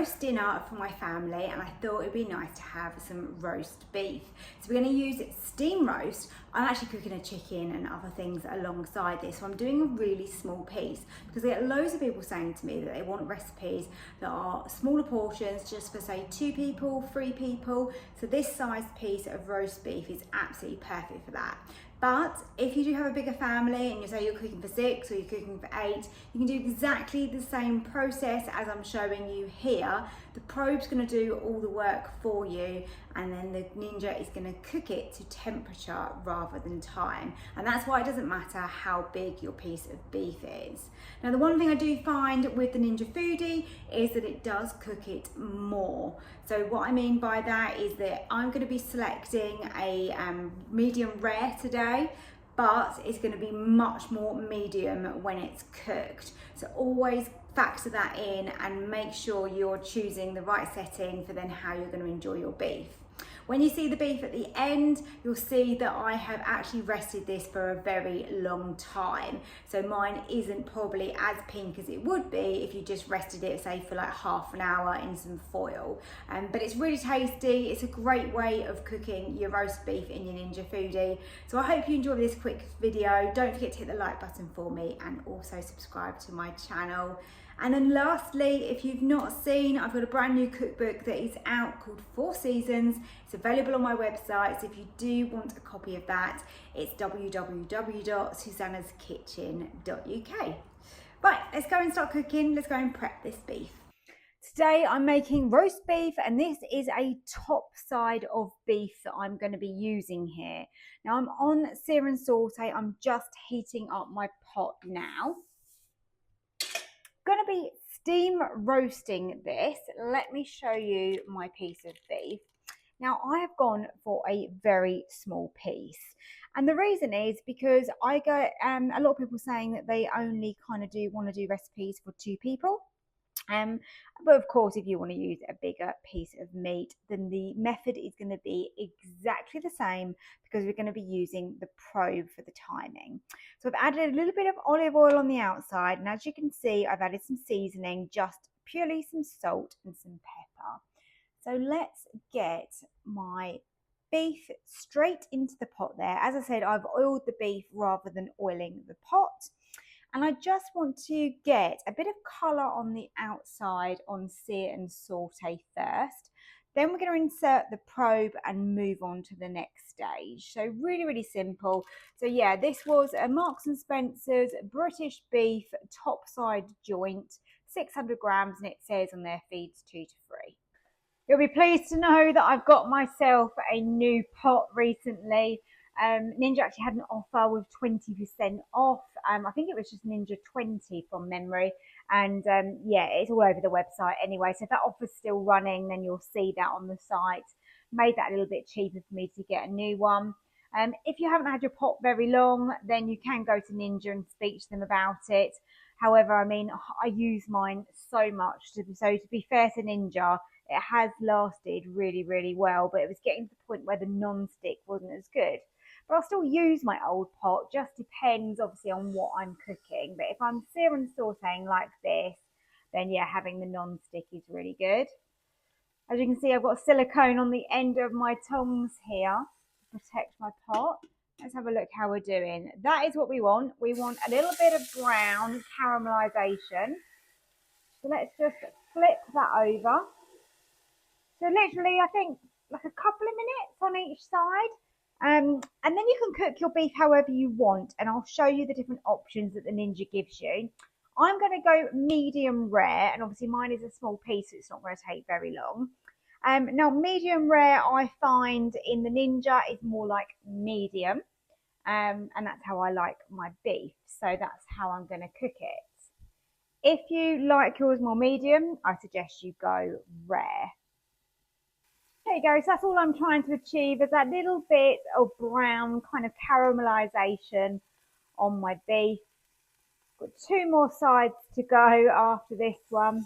roast dinner for my family, and I thought it'd be nice to have some roast beef. So we're going to use steam roast. I'm actually cooking a chicken and other things alongside this, so I'm doing a really small piece because I get loads of people saying to me that they want recipes that are smaller portions, just for say 2 people, 3 people. So this size piece of roast beef is absolutely perfect for that. But if you do have a bigger family and you say you're cooking for 6 or you're cooking for 8, you can do exactly the same process as I'm showing you here. The probe's going to do all the work for you, and then the Ninja is going to cook it to temperature rather than time. And that's why it doesn't matter how big your piece of beef is. Now, the one thing I do find with the Ninja Foodi is that it does cook it more. So what I mean by that is that I'm going to be selecting a medium rare today, but it's going to be much more medium when it's cooked. So always factor that in and make sure you're choosing the right setting for then how you're going to enjoy your beef. When you see the beef at the end, you'll see that I have actually rested this for a very long time. So mine isn't probably as pink as it would be if you just rested it, say, for like half an hour in some foil. But it's really tasty. It's a great way of cooking your roast beef in your Ninja Foodi. So I hope you enjoyed this quick video. Don't forget to hit the like button for me and also subscribe to my channel. And then lastly, if you've not seen, I've got a brand new cookbook that is out called 4 Seasons. It's available on my website, so if you do want a copy of that, it's www.susannahskitchen.uk. Right, let's go and start cooking. Let's go and prep this beef. Today I'm making roast beef, and this is a top side of beef that I'm going to be using here. Now I'm on sear and saute. I'm just heating up my pot now. Going to be steam roasting this. Let me show you my piece of beef. Now I have gone for a very small piece, and the reason is because I get a lot of people saying that they only kind of want to do recipes for 2 people. But of course, if you want to use a bigger piece of meat, then the method is going to be exactly the same, because we're going to be using the probe for the timing. So I've added a little bit of olive oil on the outside, and as you can see, I've added some seasoning, just purely some salt and some pepper. So let's get my beef straight into the pot there. As I said, I've oiled the beef rather than oiling the pot. And I just want to get a bit of colour on the outside on sear and saute first. Then we're going to insert the probe and move on to the next stage. So really, really simple. So yeah, this was a Marks and Spencer's British beef top side joint, 600 grams, and it says on there feeds 2 to 3. You'll be pleased to know that I've got myself a new pot recently. Ninja actually had an offer with 20% off. I think it was just Ninja 20 from memory. And yeah, it's all over the website anyway. So if that offer's still running, then you'll see that on the site. Made that a little bit cheaper for me to get a new one. If you haven't had your pot very long, then you can go to Ninja and speak to them about it. However, I mean, I use mine so much. So to be fair to Ninja, it has lasted really, really well. But it was getting to the point where the non-stick wasn't as good. But I'll still use my old pot, just depends obviously on what I'm cooking. But if I'm sear and sauteing like this, then yeah, having the non-stick is really good. As you can see, I've got silicone on the end of my tongs here to protect my pot. Let's have a look how we're doing. That is what we want. We want a little bit of brown caramelisation. So let's just flip that over. So literally, I think like a couple of minutes on each side. And then you can cook your beef however you want, and I'll show you the different options that the Ninja gives you. I'm going to go medium rare, and obviously mine is a small piece, so it's not going to take very long. Now, medium rare I find in the Ninja is more like medium, and that's how I like my beef, so that's how I'm going to cook it. If you like yours more medium, I suggest you go rare. There you go, so that's all I'm trying to achieve, is that little bit of brown kind of caramelisation on my beef. Got 2 more sides to go after this one.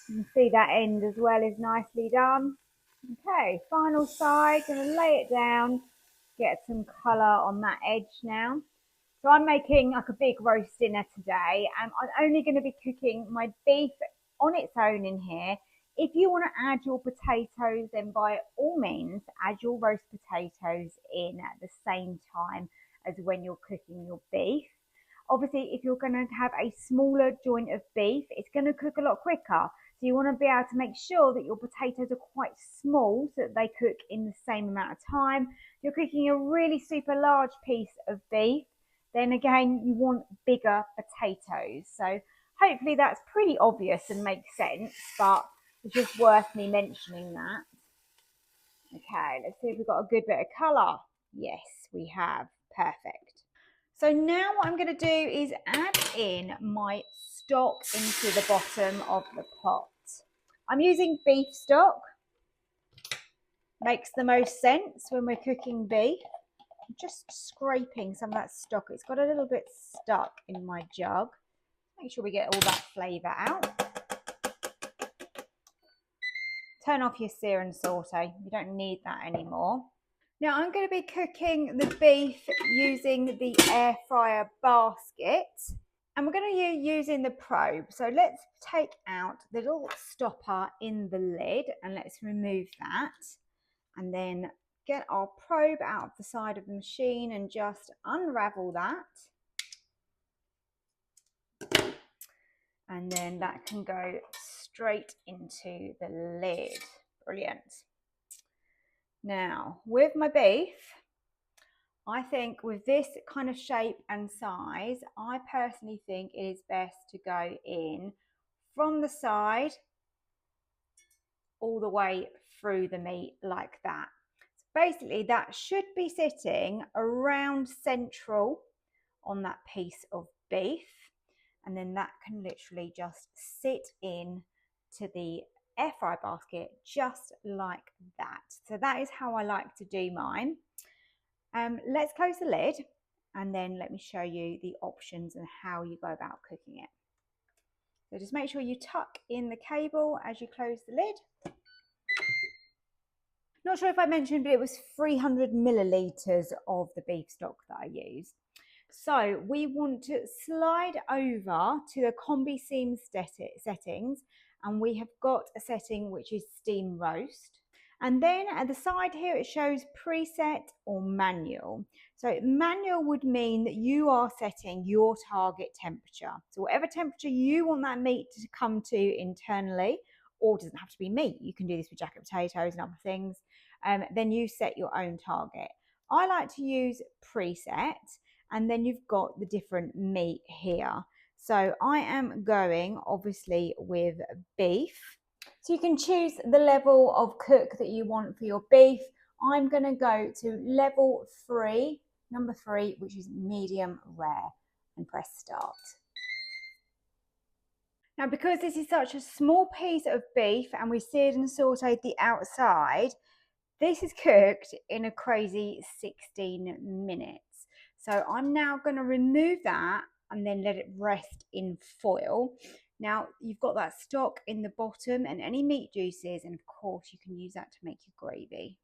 You can see that end as well is nicely done. Okay, final side, going to lay it down, get some colour on that edge now. So I'm making like a big roast dinner today, and I'm only going to be cooking my beef on its own in here. If you want to add your potatoes, then by all means add your roast potatoes in at the same time as when you're cooking your beef. Obviously, if you're going to have a smaller joint of beef, it's going to cook a lot quicker. So you want to be able to make sure that your potatoes are quite small so that they cook in the same amount of time. If you're cooking a really super large piece of beef, then again, you want bigger potatoes. So hopefully that's pretty obvious and makes sense, but it's just worth me mentioning that. Okay, let's see if we've got a good bit of colour. Yes, we have. Perfect. So now what I'm going to do is add in my stock into the bottom of the pot. I'm using beef stock. Makes the most sense when we're cooking beef. I'm just scraping some of that stock. It's got a little bit stuck in my jug. Make sure we get all that flavour out. Turn off your sear and saute. You don't need that anymore. Now I'm going to be cooking the beef using the air fryer basket. And we're going to be using the probe. So let's take out the little stopper in the lid and let's remove that. And then get our probe out of the side of the machine and just unravel that. And then that can go straight into the lid. Brilliant. Now, with my beef, I think with this kind of shape and size, I personally think it is best to go in from the side all the way through the meat like that. So basically, that should be sitting around central on that piece of beef. And then that can literally just sit in to the air fry basket just like that. So that is how I like to do mine. Let's close the lid and then let me show you the options and how you go about cooking it. So just make sure you tuck in the cable as you close the lid. Not sure if I mentioned, but it was 300 millilitres of the beef stock that I used. So we want to slide over to the combi seam settings, and we have got a setting which is steam roast. And then at the side here, it shows preset or manual. So manual would mean that you are setting your target temperature. So whatever temperature you want that meat to come to internally, or it doesn't have to be meat, you can do this with jacket potatoes and other things, then you set your own target. I like to use preset, and then you've got the different meat here. So I am going obviously with beef. So you can choose the level of cook that you want for your beef. I'm going to go to level 3, number 3, which is medium rare, and press start. Now, because this is such a small piece of beef and we seared and sauteed the outside, this is cooked in a crazy 16 minutes. So I'm now going to remove that and then let it rest in foil. Now you've got that stock in the bottom and any meat juices, and of course you can use that to make your gravy.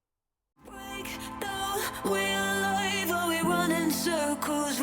Break down, we're alive, or we run in circles.